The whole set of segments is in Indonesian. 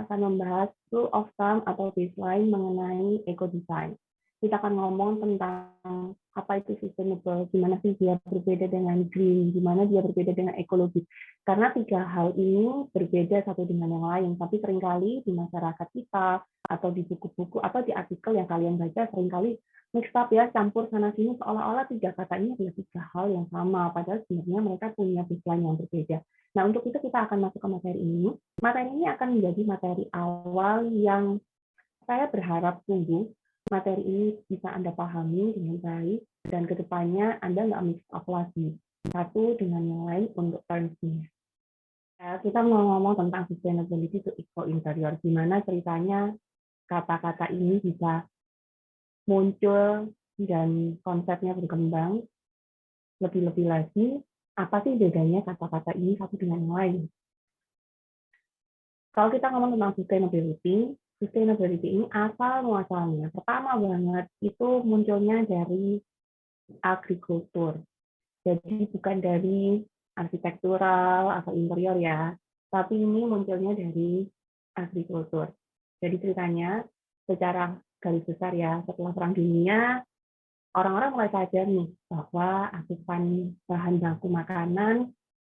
akan membahas rule of thumb atau baseline mengenai eco-design. Kita akan ngomong tentang apa itu sustainable, gimana sih dia berbeda dengan green, gimana dia berbeda dengan ekologi. Karena tiga hal ini berbeda satu dengan yang lain, tapi seringkali di masyarakat kita, atau di buku-buku, atau di artikel yang kalian baca, seringkali mixed up ya, campur sana-sini, seolah-olah tiga kata ini adalah tiga hal yang sama, padahal sebenarnya mereka punya baseline yang berbeda. Nah, untuk itu kita akan masuk ke materi ini. Materi ini akan menjadi materi awal yang saya berharap tunggu materi ini bisa Anda pahami dengan baik, dan kedepannya Anda nggak mix up lagi satu dengan yang lain untuk termsnya. Kita mau ngomong tentang sustainability to eco-interior, gimana ceritanya kata-kata ini bisa muncul dan konsepnya berkembang. Lebih-lebih lagi, apa sih bedanya kata-kata ini satu dengan yang lain? Kalau kita ngomong tentang sustainability ini asal muasalnya. Pertama banget itu munculnya dari agrikultur. Jadi bukan dari arsitektural atau interior ya, tapi ini munculnya dari agrikultur. Jadi ceritanya secara garis besar ya, setelah Perang Dunia, orang-orang mulai sadar nih bahwa asupan bahan baku makanan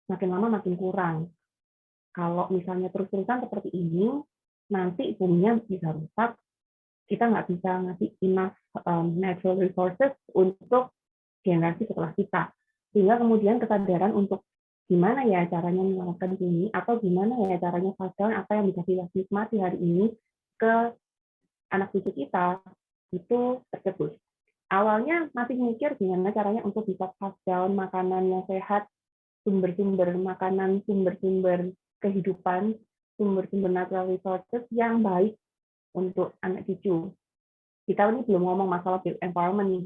makin lama makin kurang. Kalau misalnya terus-terusan seperti ini, nanti buminya bisa rusak, kita nggak bisa ngasih enough natural resources untuk generasi setelah kita. Sehingga kemudian kesadaran untuk gimana ya caranya menyelamatkan bumi, atau gimana ya caranya pastikan apa yang bisa kita nikmati hari ini ke anak cucu kita, itu tercetus. Awalnya masih mikir gimana caranya untuk bisa pass down makanan yang sehat, sumber-sumber makanan, sumber-sumber kehidupan, sumber-sumber natural resources yang baik untuk anak cucu. Kita ini belum ngomong masalah built environment nih.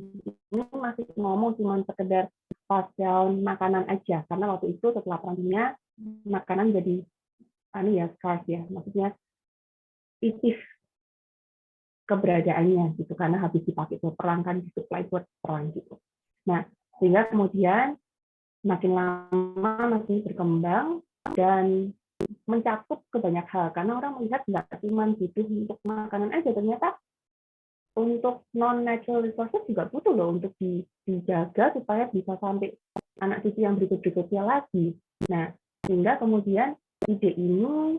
Ini masih ngomong cuma sekedar pass down makanan aja. Karena waktu itu setelah Perang Dunia, makanan jadi scarce ya. Maksudnya tipis keberadaannya gitu, karena habis dipakai buat perang kan, disuplai buat perang gitu. Nah, sehingga kemudian makin lama makin berkembang dan mencakup ke banyak hal, karena orang melihat nggak cuma butuh untuk makanan aja, ternyata untuk non-natural resources juga butuh loh untuk dijaga supaya bisa sampai anak cucu yang berikut-berikutnya lagi. Nah, sehingga kemudian ide ini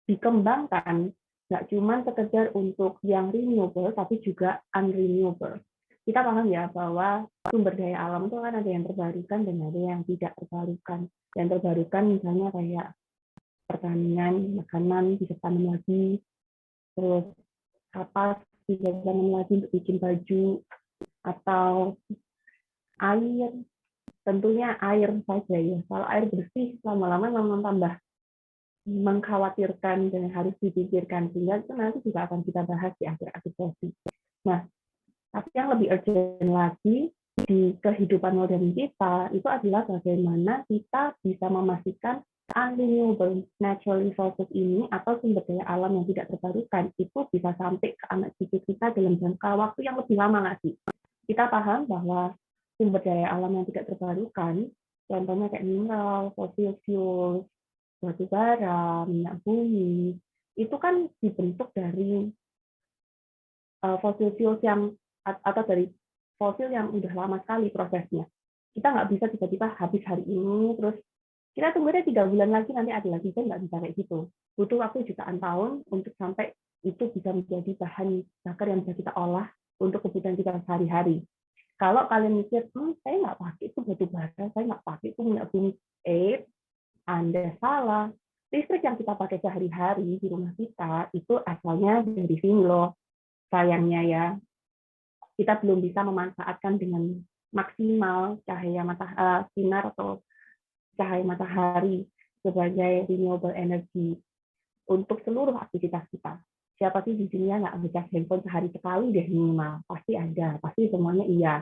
dikembangkan, nggak cuma sekedar untuk yang renewable, tapi juga unrenewable. Kita paham ya bahwa sumber daya alam itu kan ada yang terbarukan dan ada yang tidak terbarukan. Yang terbarukan misalnya kayak pertanian, makanan bisa tanam lagi, terus kapas bisa tanam lagi untuk bikin baju, atau air, tentunya air saja ya. Kalau air bersih lama-lama memang tambah mengkhawatirkan dan harus dipikirkan, sehingga itu nanti juga akan kita bahas di akhir-akhir sesi. Nah, tapi yang lebih urgent lagi di kehidupan modern kita itu adalah bagaimana kita bisa memastikan unrenewable natural resources ini atau sumber daya alam yang tidak terbarukan itu bisa sampai ke anak cucu kita dalam jangka waktu yang lebih lama nggak sih? Kita paham bahwa sumber daya alam yang tidak terbarukan, contohnya kayak mineral, fossil fuel, batu bara, minyak bumi, itu kan dibentuk dari fossil fuel yang atau dari fosil yang udah lama sekali prosesnya. Kita nggak bisa tiba-tiba habis hari ini, terus kita tunggu deh 3 bulan lagi nanti ada lagi, kan nggak bisa kayak gitu. Butuh waktu jutaan tahun untuk sampai itu bisa menjadi bahan bakar yang bisa kita olah untuk kebutuhan kita sehari-hari. Kalau kalian mikir, saya nggak pakai itu batu bara, saya nggak pakai itu minyak bumi, Anda salah. Listrik yang kita pakai sehari-hari di rumah kita itu asalnya dari sini loh. Sayangnya ya, kita belum bisa memanfaatkan dengan maksimal cahaya sinar atau cahaya matahari sebagai renewable energy untuk seluruh aktivitas kita. Siapa sih di dunia nggak ngecas handphone sehari sekali deh minimal? Pasti ada, pasti semuanya iya.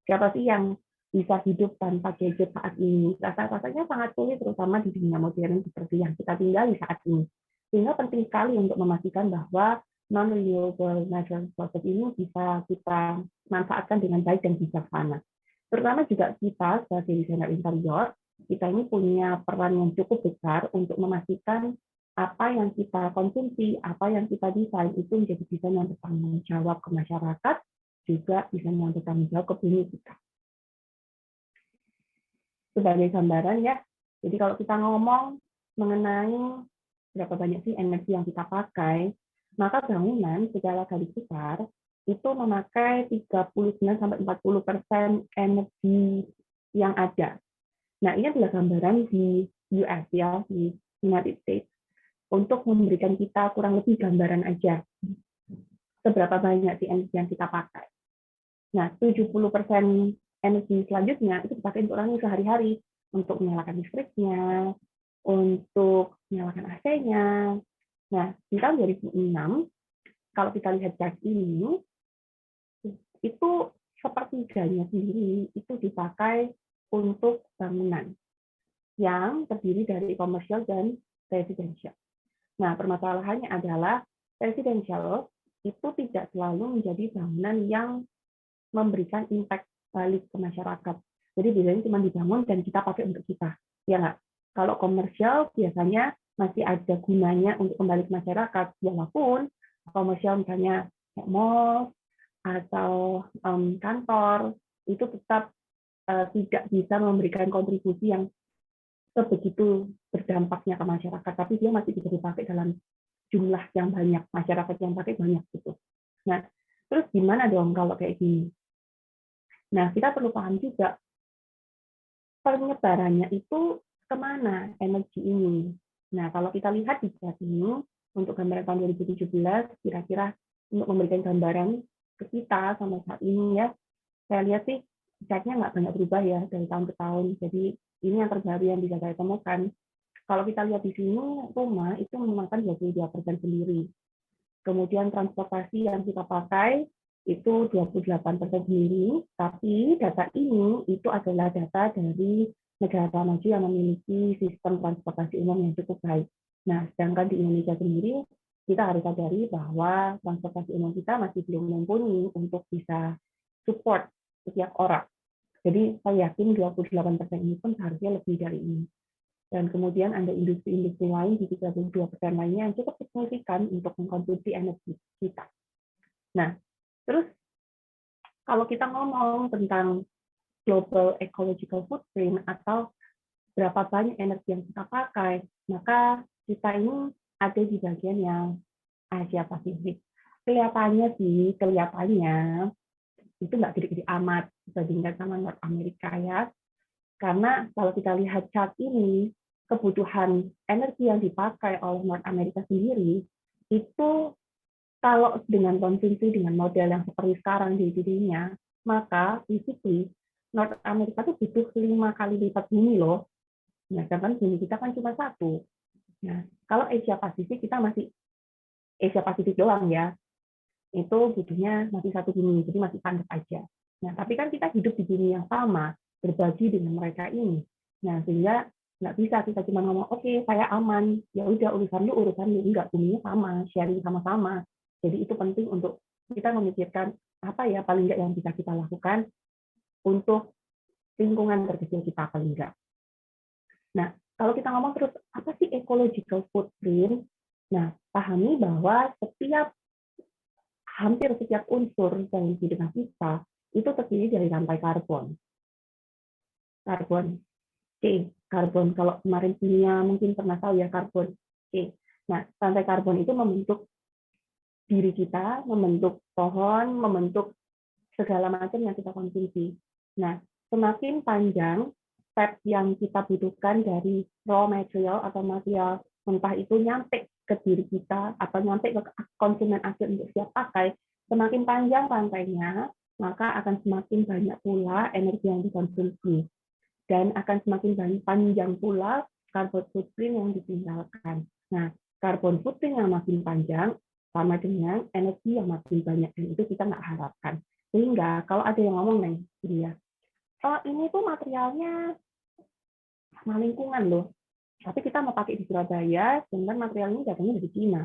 Siapa sih yang bisa hidup tanpa gadget saat ini? Rasanya sangat sulit, terutama di dunia modern seperti yang kita tinggali saat ini. Sehingga penting sekali untuk memastikan bahwa non-renewable natural resources ini bisa kita manfaatkan dengan baik dan bijaksana. Terutama juga kita sebagai desainer interior, kita ini punya peran yang cukup besar untuk memastikan apa yang kita konsumsi, apa yang kita desain itu menjadi desain yang bertanggung jawab ke masyarakat, juga desain yang bertanggung jawab ke bumi kita. Sebagai gambaran ya, jadi kalau kita ngomong mengenai berapa banyak sih energi yang kita pakai, maka bangunan secara garis besar itu memakai 39-40% energi yang ada. Nah, ini adalah gambaran di US ya, di United States, untuk memberikan kita kurang lebih gambaran aja seberapa banyak sih energi yang kita pakai. Nah, 70% energi selanjutnya itu dipakai untuk orang sehari-hari, untuk menyalakan listriknya, untuk menyalakan AC-nya. Nah, di tahun 2006, kalau kita lihat chart ini, itu sepertiganya sendiri itu dipakai untuk bangunan yang terdiri dari komersial dan residential. Nah, permasalahannya adalah residential itu tidak selalu menjadi bangunan yang memberikan impact balik ke masyarakat. Jadi biasanya cuma dibangun dan kita pakai untuk kita, ya nggak? Kalau komersial biasanya masih ada gunanya untuk kembali ke masyarakat, walaupun komersial misalnya kayak mall atau kantor itu tetap tidak bisa memberikan kontribusi yang sebegitu berdampaknya ke masyarakat, tapi dia masih bisa dipakai dalam jumlah yang banyak, masyarakat yang pakai banyak gitu. Nah, terus gimana dong kalau kayak gini? Nah, kita perlu paham juga penyebarannya itu kemana energi ini. Nah, kalau kita lihat di graf ini, untuk gambaran tahun 2017, kira-kira untuk memberikan gambaran ke kita sama saat ini ya, saya lihat sih chartnya nggak banyak berubah ya dari tahun ke tahun. Jadi ini yang terbaru yang bisa saya temukan. Kalau kita lihat di sini, rumah itu memakan 22% sendiri. Kemudian transportasi yang kita pakai itu 28% sendiri, tapi data ini itu adalah data dari negara maju yang memiliki sistem transportasi umum yang cukup baik. Nah, sedangkan di Indonesia sendiri, kita harus sadari bahwa transportasi umum kita masih belum mumpuni untuk bisa support setiap orang. Jadi saya yakin 28% ini pun seharusnya lebih dari ini. Dan kemudian ada industri-industri lain di 32% lainnya yang cukup signifikan untuk mengkonsumsi energi kita. Nah, terus kalau kita ngomong tentang global ecological footprint atau berapa banyak energi yang kita pakai, maka kita ini ada di bagian yang Asia Pasifik. Kelihatannya itu nggak gede-gede amat dibandingkan sama North America ya. Karena kalau kita lihat chart ini, kebutuhan energi yang dipakai oleh North America sendiri itu kalau dengan konsumsi dengan model yang seperti sekarang di dirinya, maka basically North America itu butuh 5 kali lipat bumi loh. Nah, sedangkan bumi kita kan cuma satu. Nah, kalau Asia Pasifik kita masih Asia Pasifik doang ya, itu butuhnya masih satu bumi, jadi masih padat aja. Nah, tapi kan kita hidup di bumi yang sama, berbagi dengan mereka ini. Nah, sehingga nggak bisa kita cuma ngomong, oke, saya aman, ya udah urusan lu, enggak, buminya sama, sharing sama-sama. Jadi itu penting untuk kita memikirkan apa ya paling nggak yang bisa kita lakukan untuk lingkungan terkecil kita paling nggak. Nah, kalau kita ngomong terus, apa sih ecological footprint? Nah, pahami bahwa hampir setiap unsur dalam kehidupan kita itu terdiri dari rantai karbon. Karbon C, karbon. Kalau kemarin kimia mungkin pernah tahu ya karbon C. Nah, rantai karbon itu membentuk diri kita, membentuk pohon, membentuk segala macam yang kita konsumsi. Nah, semakin panjang step yang kita butuhkan dari raw material atau material mentah itu nyampe ke diri kita atau nyampe ke konsumen akhir untuk siap pakai, semakin panjang rantainya, maka akan semakin banyak pula energi yang dikonsumsi. Dan akan semakin panjang pula carbon footprint yang ditinggalkan. Nah, carbon footprint yang makin panjang sama dengan energi yang makin banyak, dan itu kita nggak harapkan. Sehingga kalau ada yang ngomong nih, dia, oh ini tuh materialnya ramah lingkungan loh, tapi kita mau pakai di Surabaya, sedangkan material ini datangnya dari Cina.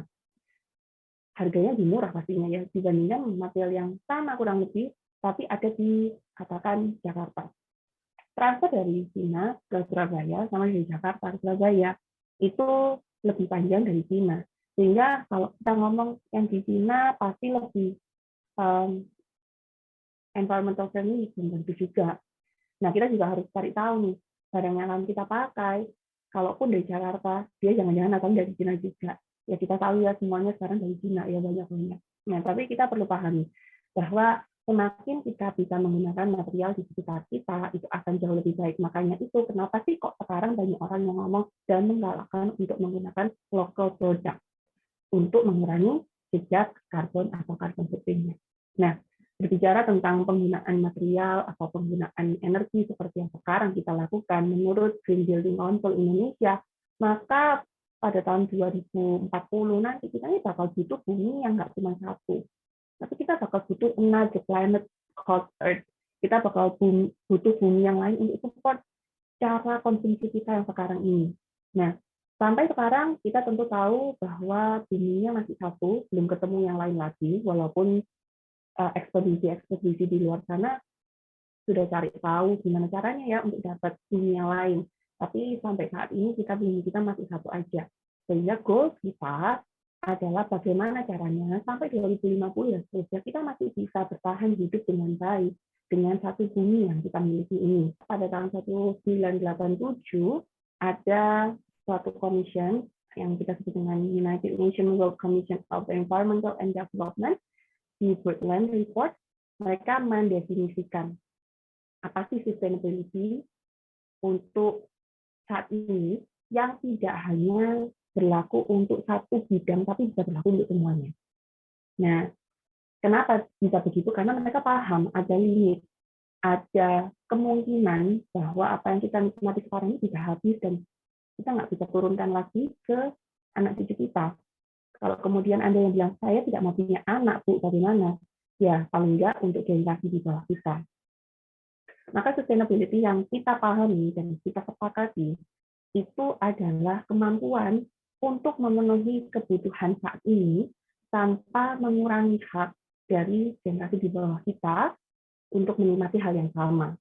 Harganya lebih murah pastinya ya, dibandingkan material yang sama kurang lebih, tapi ada di, katakan, Jakarta. Transfer dari Cina ke Surabaya sama dari Jakarta ke Surabaya itu lebih panjang dari Cina. Sehingga kalau kita ngomong yang di Cina pasti lebih um, environmental friendly, belum tentu juga. Nah, kita juga harus cari tahu nih, barang yang akan kita pakai, kalaupun dari Jakarta, dia jangan-jangan atau dari Cina juga. Ya kita tahu ya semuanya sekarang dari Cina ya banyak-banyak. Nah, tapi kita perlu pahami bahwa semakin kita bisa menggunakan material di sekitar kita, itu akan jauh lebih baik. Makanya itu kenapa sih kok sekarang banyak orang yang ngomong dan menggalakkan untuk menggunakan local product untuk mengurangi jejak karbon atau karbon footprint-nya. Nah, berbicara tentang penggunaan material atau penggunaan energi seperti yang sekarang kita lakukan menurut Green Building Council Indonesia, maka pada tahun 2040 nanti kita ini bakal butuh bumi yang nggak cuma satu, tapi kita bakal butuh another planet called Earth. Kita bakal butuh bumi yang lain untuk support cara konsumsi kita yang sekarang ini. Nah, sampai sekarang kita tentu tahu bahwa buminya masih satu, belum ketemu yang lain lagi, walaupun ekspedisi-ekspedisi di luar sana sudah cari tahu gimana caranya ya untuk dapat bumi yang lain. Tapi sampai saat ini bumi kita masih satu aja. Sehingga goal kita adalah bagaimana caranya sampai 2050 ya seterusnya kita masih bisa bertahan hidup dengan baik dengan satu bumi yang kita miliki ini. Pada tahun 1987 ada suatu commission yang kita sebut dengan United Nations World Commission of Environmental and Development di Brundtland Report. Mereka mendefinisikan apa sih sustainability untuk saat ini yang tidak hanya berlaku untuk satu bidang, tapi bisa berlaku untuk semuanya. Nah, kenapa bisa begitu? Karena mereka paham ada limit, ada kemungkinan bahwa apa yang kita nikmati sekarang ini bisa habis dan kita nggak bisa turunkan lagi ke anak cucu kita. Kalau kemudian Anda yang bilang, saya tidak mau punya anak, Bu, bagaimana? Ya, paling nggak untuk generasi di bawah kita. Maka sustainability yang kita pahami dan kita sepakati itu adalah kemampuan untuk memenuhi kebutuhan saat ini tanpa mengurangi hak dari generasi di bawah kita untuk menikmati hal yang sama.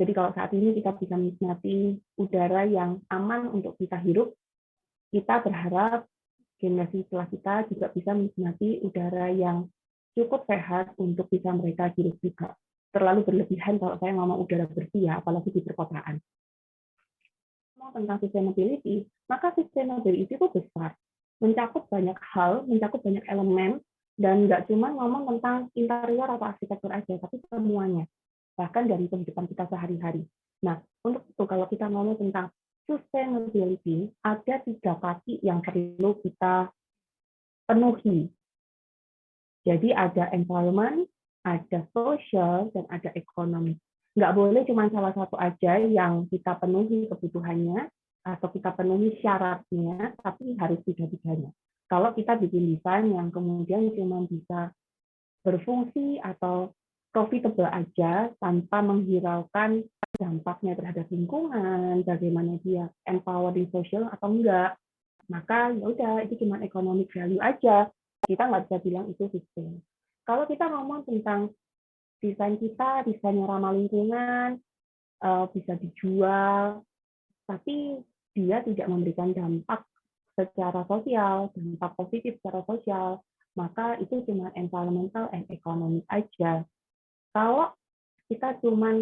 Jadi kalau saat ini kita bisa menikmati udara yang aman untuk kita hirup, kita berharap generasi setelah kita juga bisa menikmati udara yang cukup sehat untuk bisa mereka hirup juga. Terlalu berlebihan kalau saya ngomong udara bersih ya, apalagi di perkotaan. Ngomong tentang sustainability, maka sustainability itu besar. Mencakup banyak hal, mencakup banyak elemen, dan nggak cuma ngomong tentang interior atau arsitektur aja, tapi semuanya. Bahkan dari kehidupan kita sehari-hari. Nah, untuk itu kalau kita ngomong tentang sustainability, ada 3 kaki yang perlu kita penuhi. Jadi ada environment, ada social, dan ada ekonomi. Nggak boleh cuma salah satu aja yang kita penuhi kebutuhannya, atau kita penuhi syaratnya, tapi harus tiga-tiganya. Kalau kita bikin desain yang kemudian cuma bisa berfungsi atau profitable aja, tanpa menghiraukan dampaknya terhadap lingkungan, bagaimana dia empowering social atau enggak, maka ya udah itu cuma economic value aja. Kita nggak bisa bilang itu sustain. Kalau kita ngomong tentang desain kita, desain yang ramah lingkungan, bisa dijual, tapi dia tidak memberikan dampak secara sosial, dampak positif secara sosial, maka itu cuma environmental and economic aja. Kalau kita cuma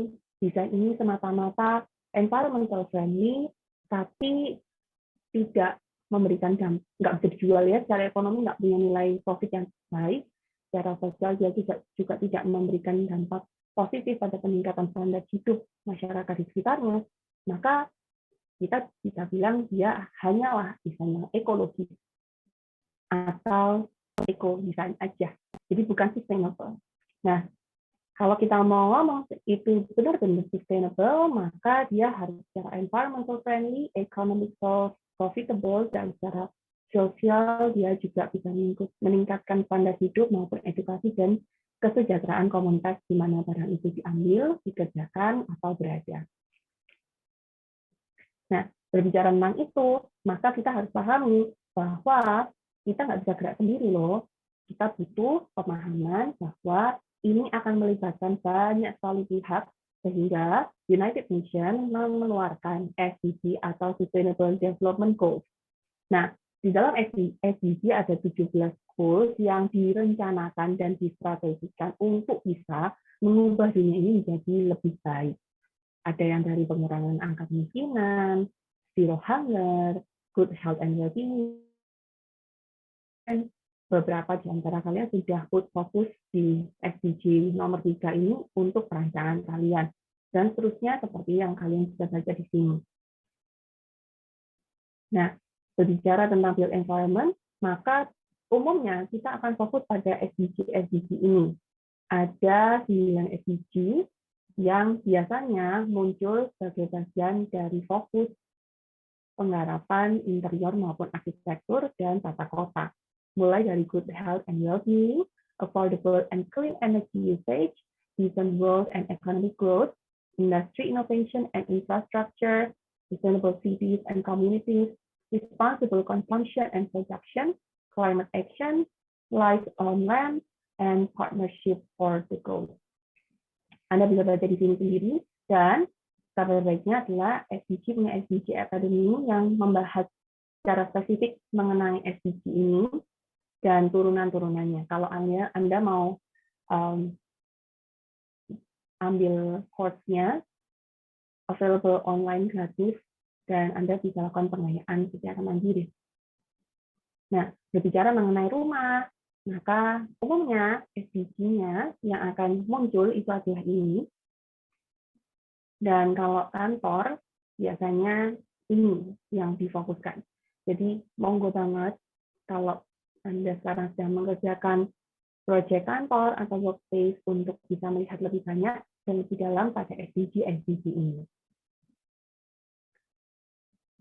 desain ini semata-mata environmental friendly, tapi tidak memberikan dampak, nggak bisa dijual ya, secara ekonomi nggak punya nilai profit yang baik, secara sosial dia juga tidak memberikan dampak positif pada peningkatan standar hidup masyarakat di sekitarnya, maka kita bisa bilang dia hanyalah misalnya ekologi atau eco design aja, jadi bukan sustainable. Nah, kalau kita mau ngomong itu benar-benar sustainable, maka dia harus secara environmental friendly, economical profitable, dan secara sosial dia juga bisa meningkatkan standar hidup maupun edukasi dan kesejahteraan komunitas di mana barang itu diambil, dikerjakan, atau berada. Nah, berbicara tentang itu, maka kita harus pahami bahwa kita nggak bisa gerak sendiri loh. Kita butuh pemahaman bahwa ini akan melibatkan banyak sekali pihak, sehingga United Nations mengeluarkan SDG atau Sustainable Development Goals. Nah, di dalam SDG ada 17 goals yang direncanakan dan distrategikan untuk bisa mengubah dunia ini menjadi lebih baik. Ada yang dari pengurangan angka kemiskinan, zero hunger, good health and well-being. Beberapa di antara kalian sudah put fokus di SDG nomor 3 ini untuk perancangan kalian. Dan seterusnya seperti yang kalian bisa baca di sini. Nah, berbicara tentang built environment, maka umumnya kita akan fokus pada SDG ini. Ada 9 SDG yang biasanya muncul sebagai bagian dari fokus penggarapan interior maupun arsitektur dan tata kota. Mulai dari good health and well-being, affordable and clean energy usage, decent world and economic growth, industry innovation and infrastructure, sustainable cities and communities, responsible consumption and production, climate action, life on land, and partnership for the goal. Anda bisa baca di sini sendiri, dan kabar baiknya adalah punya SDG Academy yang membahas secara spesifik mengenai SDG ini dan turunan-turunannya. Kalau Anda mau ambil course-nya, available online gratis, dan Anda bisa lakukan pengayaan secara mandiri. Nah, berbicara mengenai rumah, maka umumnya SDG-nya yang akan muncul itu adalah ini. Dan kalau kantor, biasanya ini yang difokuskan. Jadi, monggo banget kalau Anda sekarang sedang mengerjakan proyek kantor atau workspace untuk bisa melihat lebih banyak dan lebih dalam pada SDG ini.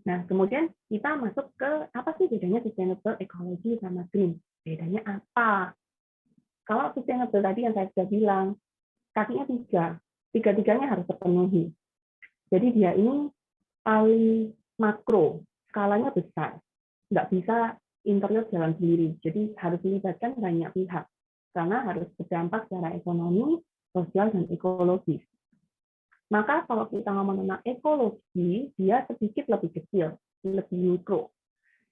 Nah, kemudian kita masuk ke apa sih bedanya sustainable ecology sama green? Bedanya apa? Kalau sustainable tadi yang saya sudah bilang, kakinya tiga-tiganya harus terpenuhi. Jadi dia ini paling makro, skalanya besar. Nggak bisa interior jalan sendiri, jadi harus melibatkan banyak pihak, karena harus berdampak secara ekonomi, sosial, dan ekologis. Maka kalau kita ngomong tentang ekologi, dia sedikit lebih kecil, lebih mikro.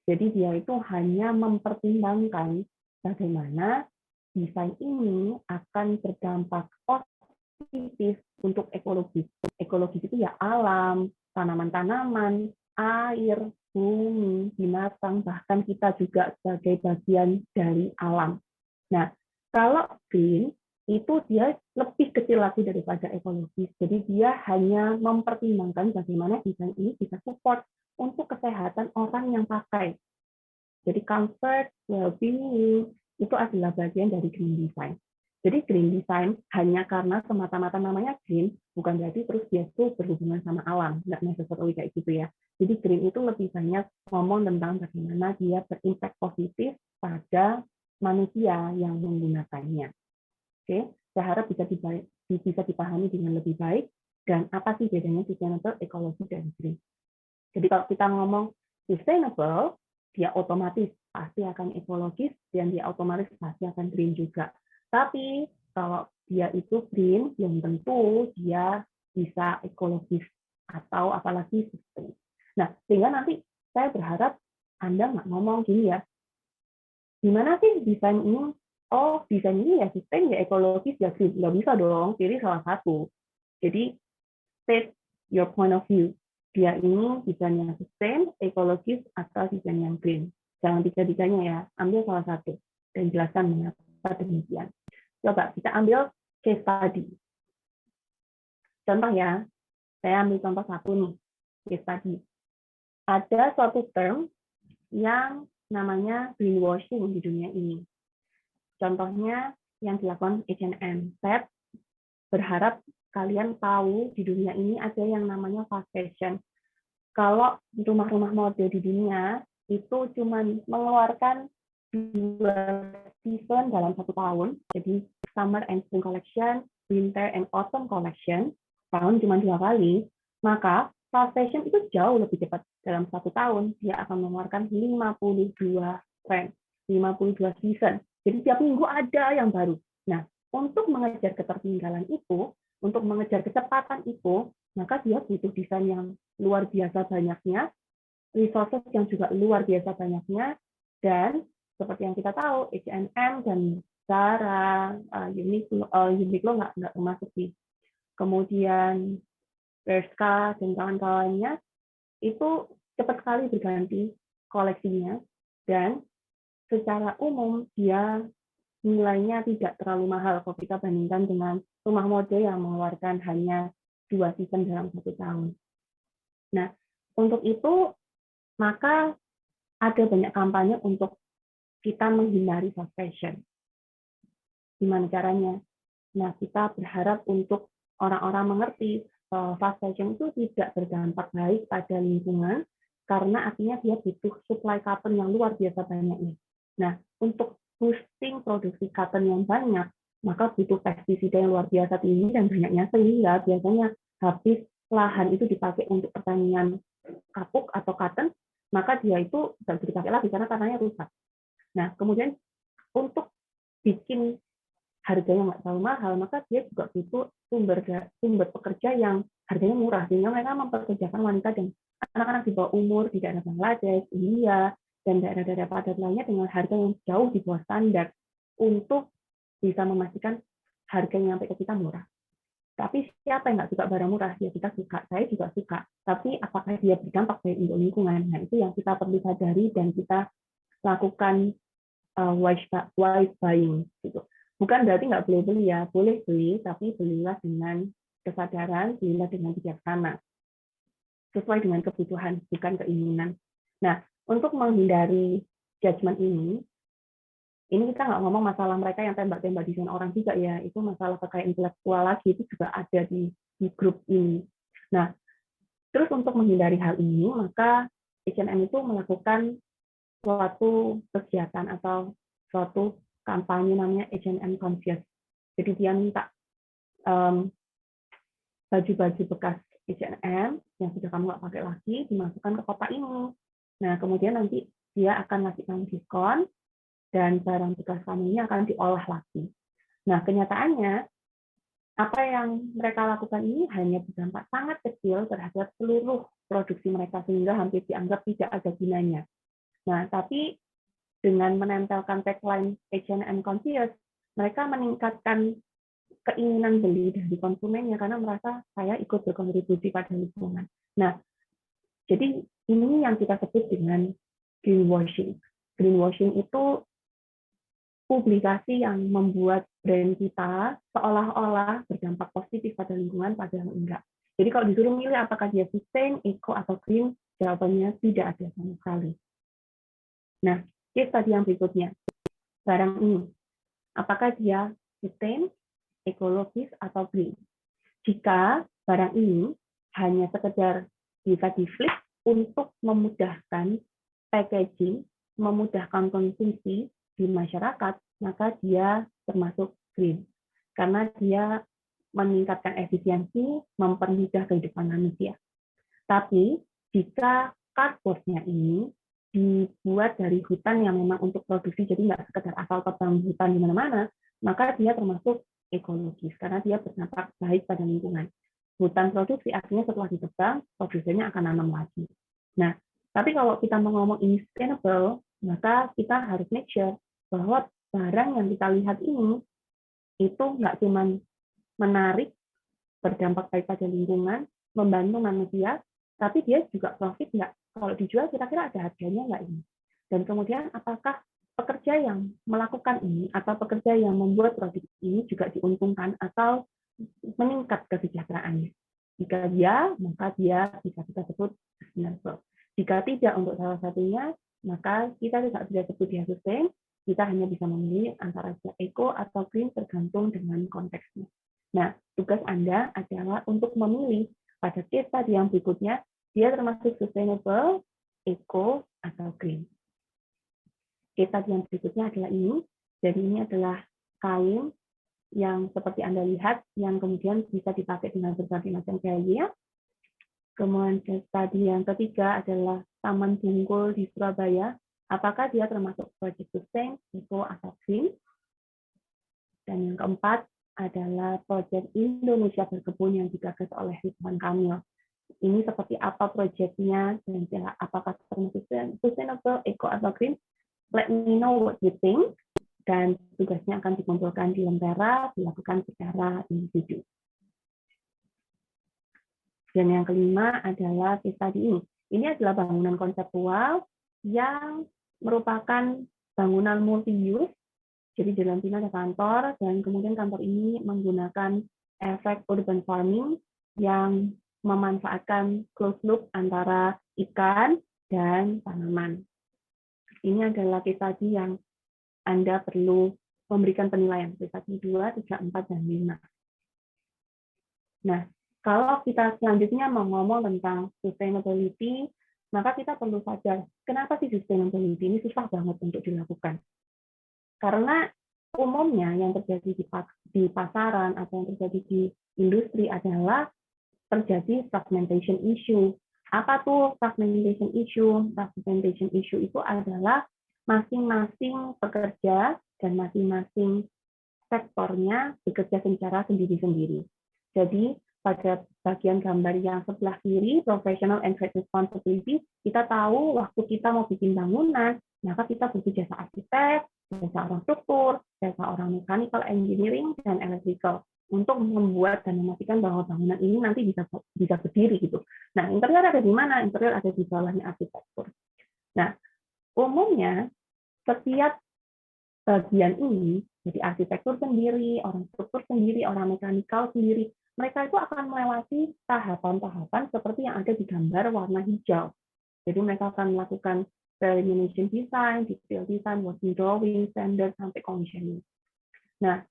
Jadi dia itu hanya mempertimbangkan bagaimana desain ini akan berdampak positif untuk ekologis. Ekologis itu ya alam, tanaman-tanaman, air, bumi, binatang, bahkan kita juga sebagai bagian dari alam. Nah, kalau green, itu dia lebih kecil lagi daripada ekologis. Jadi dia hanya mempertimbangkan bagaimana desain ini bisa support untuk kesehatan orang yang pakai. Jadi comfort, well-being, itu adalah bagian dari green design. Jadi green design hanya karena semata-mata namanya green, bukan berarti terus dia itu berhubungan sama alam. Nggak necessarily kayak gitu ya. Jadi green itu lebih banyak ngomong tentang bagaimana dia berimpact positif pada manusia yang menggunakannya. Oke, saya harap bisa dipahami dengan lebih baik dan apa sih bedanya sustainable, ekologi, dan green. Jadi kalau kita ngomong sustainable, dia otomatis pasti akan ekologis dan dia otomatis pasti akan green juga. Tapi kalau dia itu green, belum tentu dia bisa ekologis atau apalagi sustain. Nah, sehingga nanti saya berharap Anda nggak ngomong gini ya, gimana sih desain ini? Oh, desain ini ya sustain, ya ekologis, ya green. Nggak bisa dong, pilih salah satu. Jadi, state your point of view. Dia ini desain yang sustain, ekologis, atau desain yang green. Jangan tiga-tiganya ya, ambil salah satu. Dan jelaskan mengapa demikian. Coba kita ambil case study. Contoh ya, saya ambil contoh satu nih, case study. Ada suatu term yang namanya greenwashing di dunia ini. Contohnya yang dilakukan H&M. Saya berharap kalian tahu di dunia ini ada yang namanya fast fashion. Kalau rumah-rumah mode di dunia itu cuma mengeluarkan 2 season dalam 1 tahun, jadi summer and spring collection, winter and autumn collection, tahun cuma 2 kali, maka fast fashion itu jauh lebih cepat. Dalam 1 tahun, dia akan mengeluarkan 52 trend, 52 season. Jadi tiap minggu ada yang baru. Nah, untuk mengejar ketertinggalan itu, untuk mengejar kecepatan itu, maka dia butuh desain yang luar biasa banyaknya, resources yang juga luar biasa banyaknya, dan seperti yang kita tahu, H&M dan Zara, Uniqlo nggak termasuk sih. Kemudian Bershka dan kawan-kawannya itu cepat sekali berganti koleksinya, dan secara umum dia nilainya tidak terlalu mahal kalau kita bandingkan dengan rumah mode yang mengeluarkan hanya 2 season dalam 1 tahun. Nah, untuk itu maka ada banyak kampanye untuk kita menghindari fast fashion. Gimana caranya? Nah, kita berharap untuk orang-orang mengerti bahwa fast fashion itu tidak berdampak baik pada lingkungan, karena artinya dia butuh supply cotton yang luar biasa banyaknya. Nah, untuk boosting produksi cotton yang banyak, maka butuh pestisida yang luar biasa tinggi dan banyaknya, sehingga biasanya habis lahan itu dipakai untuk pertanian kapuk atau cotton, maka dia itu tidak bisa dipakai lagi karena tanahnya rusak. Nah, kemudian untuk bikin harganya nggak terlalu mahal, maka dia juga butuh sumber pekerja yang harganya murah, sehingga mereka mempekerjakan wanita dan anak-anak di bawah umur di daerah Bangladesh, India, dan daerah-daerah padat lainnya dengan harga yang jauh di bawah standar untuk bisa memastikan harganya sampai ke kita murah. Tapi siapa yang nggak suka barang murah? Ya kita suka, saya juga suka. Tapi apakah dia berdampak baik untuk lingkungan? Nah, itu yang kita perlu sadari dan kita lakukan wise buying gitu. Bukan berarti nggak boleh beli ya, boleh beli, tapi belilah dengan kesadaran, belilah dengan bijaksana, sesuai dengan kebutuhan, bukan keinginan. Nah, untuk menghindari judgement ini kita nggak ngomong masalah mereka yang tembak-tembak desain orang juga ya, itu masalah kekayaan intelektual lagi, itu juga ada di grup ini. Nah, terus untuk menghindari hal ini, maka H&M itu melakukan suatu kegiatan atau suatu kampanye namanya H&M Conscious. Jadi dia minta baju-baju bekas H&M yang sudah kamu nggak pakai lagi dimasukkan ke kotak ini. Nah, kemudian nanti dia akan ngasih kamu diskon dan barang bekas kamu ini akan diolah lagi. Nah, kenyataannya apa yang mereka lakukan ini hanya berdampak sangat kecil terhadap seluruh produksi mereka, sehingga hampir dianggap tidak ada gunanya. Nah, tapi dengan menempelkan tagline H&M Conscious, mereka meningkatkan keinginan beli dari konsumennya karena merasa saya ikut berkontribusi pada lingkungan. Nah, jadi ini yang kita sebut dengan greenwashing. Greenwashing itu publikasi yang membuat brand kita seolah-olah berdampak positif pada lingkungan, padahal enggak. Jadi kalau disuruh milih apakah dia sustain, eco, atau green, jawabannya tidak ada sama sekali. Nah, case tadi yang berikutnya, barang ini, apakah dia sustain, ekologis, atau green? Jika barang ini hanya sekedar bisa di-flip untuk memudahkan packaging, memudahkan konsumsi di masyarakat, maka dia termasuk green. Karena dia meningkatkan efisiensi, mempermudah kehidupan manusia. Tapi jika cardboard-nya ini dibuat dari hutan yang memang untuk produksi, jadi nggak sekedar asal tebang hutan di mana-mana, maka dia termasuk ekologis, karena dia berdampak baik pada lingkungan. Hutan produksi artinya setelah ditebang, produsennya akan nanam lagi. Nah, tapi kalau kita mau ngomong ini sustainable, maka kita harus make sure bahwa barang yang kita lihat ini itu nggak cuma menarik, berdampak baik pada lingkungan, membantu manusia, tapi dia juga profit nggak? Kalau dijual kira-kira ada harganya nggak ini? Dan kemudian apakah pekerja yang melakukan ini atau pekerja yang membuat produk ini juga diuntungkan atau meningkat kesejahteraannya? Jika dia, maka dia bisa kita sebut sustainable. Jika tidak untuk salah satunya, maka kita tidak bisa sebut dia sustain, kita hanya bisa memilih antara eco atau green tergantung dengan konteksnya. Nah, tugas Anda adalah untuk memilih pada case tadi yang berikutnya, dia termasuk sustainable, eco, atau green. Case tadi yang berikutnya adalah ini. Jadi ini adalah kain yang seperti Anda lihat, yang kemudian bisa dipakai dengan berbagai macam gaya. Kemudian case tadi yang ketiga adalah Taman Bungkul di Surabaya. Apakah dia termasuk project sustain, eco, atau green? Dan yang keempat adalah proyek Indonesia Berkebun yang digagas oleh Ridwan Kamil. Ini seperti apa proyeknya, dan apakah sustainable, eco, atau green. Let me know what you think. Dan tugasnya akan dikumpulkan di lentera, dilakukan secara individu. Dan yang kelima adalah case study ini. Ini adalah bangunan konseptual yang merupakan bangunan multi-use. Jadi di dalam sini ada kantor, dan kemudian kantor ini menggunakan efek urban farming yang memanfaatkan closed loop antara ikan dan tanaman. Ini adalah case study yang Anda perlu memberikan penilaian, case study 2, 3, 4, dan 5. Nah, kalau kita selanjutnya mau ngomong tentang sustainability, maka kita perlu sadar, kenapa sih sustainability ini susah banget untuk dilakukan? Karena umumnya yang terjadi di pasaran atau yang terjadi di industri adalah terjadi fragmentation issue. Apa tuh fragmentation issue? Fragmentation issue itu adalah masing-masing pekerja dan masing-masing sektornya bekerja secara sendiri-sendiri. Jadi pada bagian gambar yang sebelah kiri, professional and trade responsibility, kita tahu waktu kita mau bikin bangunan, maka kita butuh jasa arsitek, jasa orang struktur, jasa orang mechanical engineering, dan electrical untuk membuat dan memastikan bahwa bangunan ini nanti bisa berdiri gitu. Nah, interior ada di mana? Interior ada di bawahnya arsitektur. Nah, umumnya setiap bagian ini, jadi arsitektur sendiri, orang struktur sendiri, orang mekanikal sendiri, mereka itu akan melewati tahapan-tahapan seperti yang ada di gambar warna hijau. Jadi mereka akan melakukan preliminary design, detail design, working drawing, standard, sampai commissioning. Nah,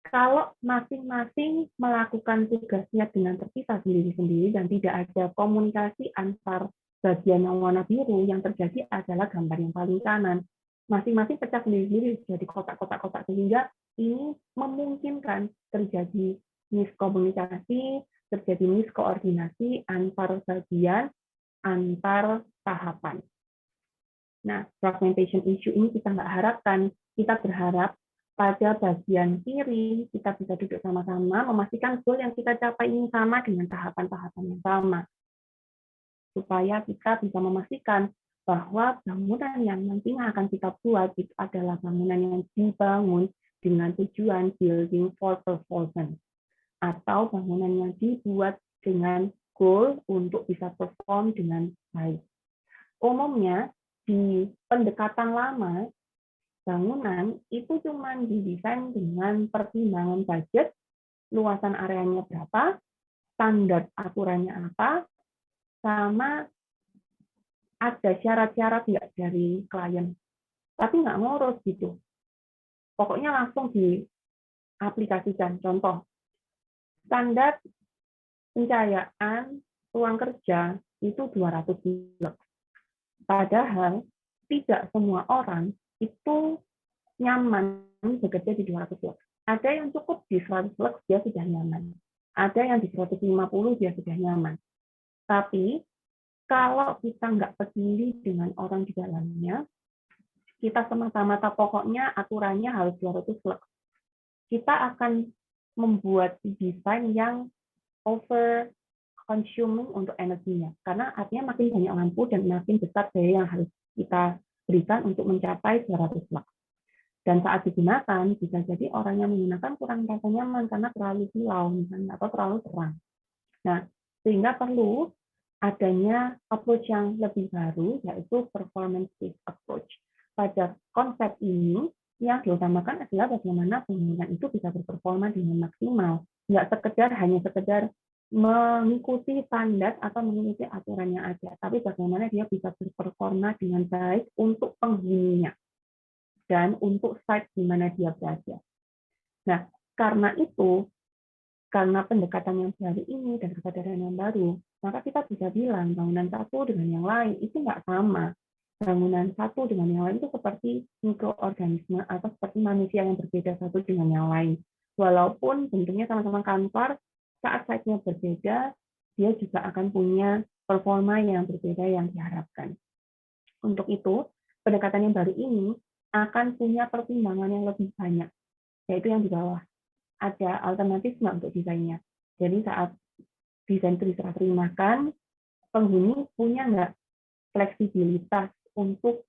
kalau masing-masing melakukan tugasnya dengan terpisah sendiri-sendiri dan tidak ada komunikasi antar bagian yang warna biru, yang terjadi adalah gambar yang paling kanan. Masing-masing pecah sendiri-sendiri jadi kotak-kotak-kotak, sehingga ini memungkinkan terjadi miskomunikasi, terjadi miskoordinasi antar bagian, antar tahapan. Nah, fragmentation issue ini kita nggak harapkan. Kita berharap pada bagian kiri kita bisa duduk sama-sama memastikan goal yang kita capai ini sama dengan tahapan-tahapan yang sama, supaya kita bisa memastikan bahwa bangunan yang nantinya akan kita buat itu adalah bangunan yang dibangun dengan tujuan building for performance, atau bangunan yang dibuat dengan goal untuk bisa perform dengan baik. Umumnya di pendekatan lama, bangunan itu cuma didesain dengan pertimbangan budget, luasan areanya berapa, standar aturannya apa, sama ada syarat-syarat nggak dari klien. Tapi nggak ngurus gitu. Pokoknya langsung diaplikasikan. Contoh, standar pencahayaan ruang kerja itu 200 lux. Padahal tidak semua orang itu nyaman bekerja di 200 lux. Ada yang cukup di 100 lux, dia sudah nyaman. Ada yang di 150 dia sudah nyaman. Tapi kalau kita nggak peduli dengan orang di dalamnya, kita semata-mata pokoknya aturannya harus 200 lux, kita akan membuat desain yang over consuming untuk energinya. Karena artinya makin banyak lampu dan makin besar daya yang harus kita berikan untuk mencapai 200 lux. Dan saat digunakan, bisa jadi orang yang menggunakan kurang merasa nyaman karena terlalu silau misalnya, atau terlalu terang. Nah, sehingga perlu adanya approach yang lebih baru, yaitu performance-based approach. Pada konsep ini, yang diutamakan adalah bagaimana bangunan itu bisa berperforma dengan maksimal. Nggak hanya sekedar mengikuti standar atau mengikuti aturan yang ada, tapi bagaimana dia bisa berperforma dengan baik untuk penghuninya dan untuk site di mana dia berada. Nah, karena itu, karena pendekatan yang baru ini dan kesadaran yang baru, maka kita bisa bilang bangunan satu dengan yang lain itu nggak sama. Bangunan satu dengan yang lain itu seperti mikroorganisme atau seperti manusia yang berbeda satu dengan yang lain. Walaupun bentuknya sama-sama kantor, saat site-nya berbeda, dia juga akan punya performa yang berbeda yang diharapkan. Untuk itu, pendekatan yang baru ini akan punya pertimbangan yang lebih banyak, yaitu yang di bawah. Ada alternatif nggak untuk desainnya. Jadi saat desain itu diserah terimakan, penghuni punya nggak fleksibilitas untuk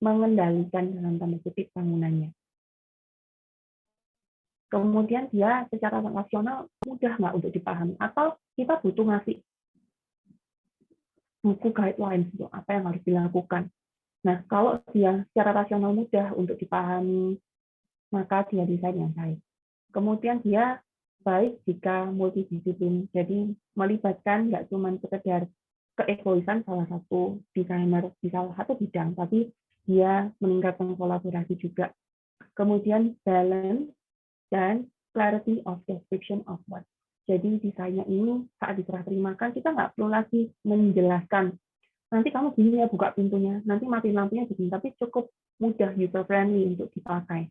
mengendalikan dalam tanda kutip bangunannya. Kemudian dia secara rasional mudah nggak untuk dipahami, atau kita butuh ngasih buku guidelines untuk apa yang harus dilakukan. Nah, kalau dia secara rasional mudah untuk dipahami, maka dia desain yang baik. Kemudian dia baik jika multidisiplin, jadi melibatkan nggak cuma sekedar keegoisan salah satu desainer di salah satu bidang, tapi dia meningkatkan kolaborasi juga. Kemudian balance dan clarity of description of what. Jadi desainnya ini saat diserah terimakan, kita nggak perlu lagi menjelaskan, nanti kamu gini ya buka pintunya, nanti mati lampunya begini, tapi cukup mudah, user friendly untuk dipakai.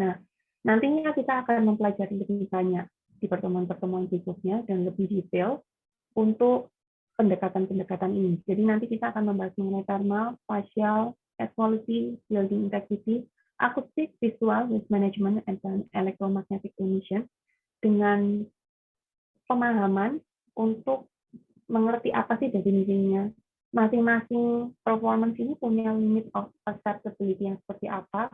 Nah, nantinya kita akan mempelajari lebih banyak di pertemuan-pertemuan berikutnya dan lebih detail untuk pendekatan-pendekatan ini. Jadi nanti kita akan membahas mengenai thermal, spatial, air quality, building integrity, acoustic, visual, waste management, and electromagnetic emission dengan pemahaman untuk mengerti apa sih definisinya. Masing-masing performance ini punya limit of acceptability yang seperti apa,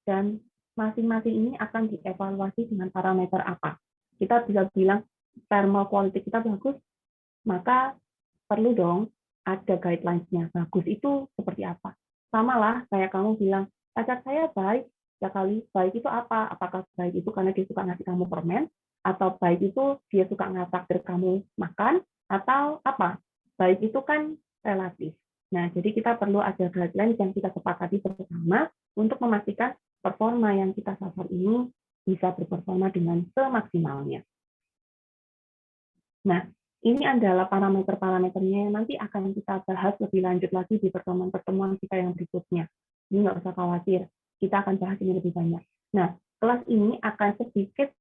dan masing-masing ini akan dievaluasi dengan parameter apa. Kita bisa bilang thermal quality kita bagus, maka perlu dong ada guidelines-nya. Bagus itu seperti apa? Sama lah kayak kamu bilang, pacar saya baik, ya kali baik itu apa? Apakah baik itu karena dia suka ngasih kamu permen, atau baik itu dia suka ngatraktir kamu makan, atau apa? Baik itu kan relatif. Nah, jadi kita perlu ada guidelines yang kita sepakati bersama untuk memastikan performa yang kita sasar ini bisa berperforma dengan semaksimalnya. Nah, ini adalah parameter-parameternya yang nanti akan kita bahas lebih lanjut lagi di pertemuan-pertemuan kita yang berikutnya. Jadi nggak usah khawatir, kita akan bahas ini lebih banyak. Nah, kelas ini akan sedikit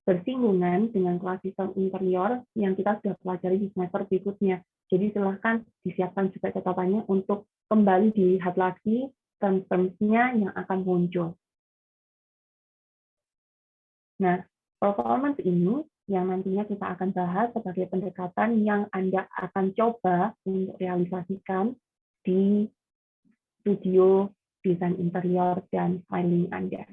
bersinggungan dengan kelas sistem interior yang kita sudah pelajari di semester berikutnya. Jadi silahkan disiapkan juga catatannya untuk kembali dilihat lagi terms-terms-nya yang akan muncul. Nah, performance ini yang nantinya kita akan bahas sebagai pendekatan yang Anda akan coba untuk realisasikan di studio desain interior dan styling Anda.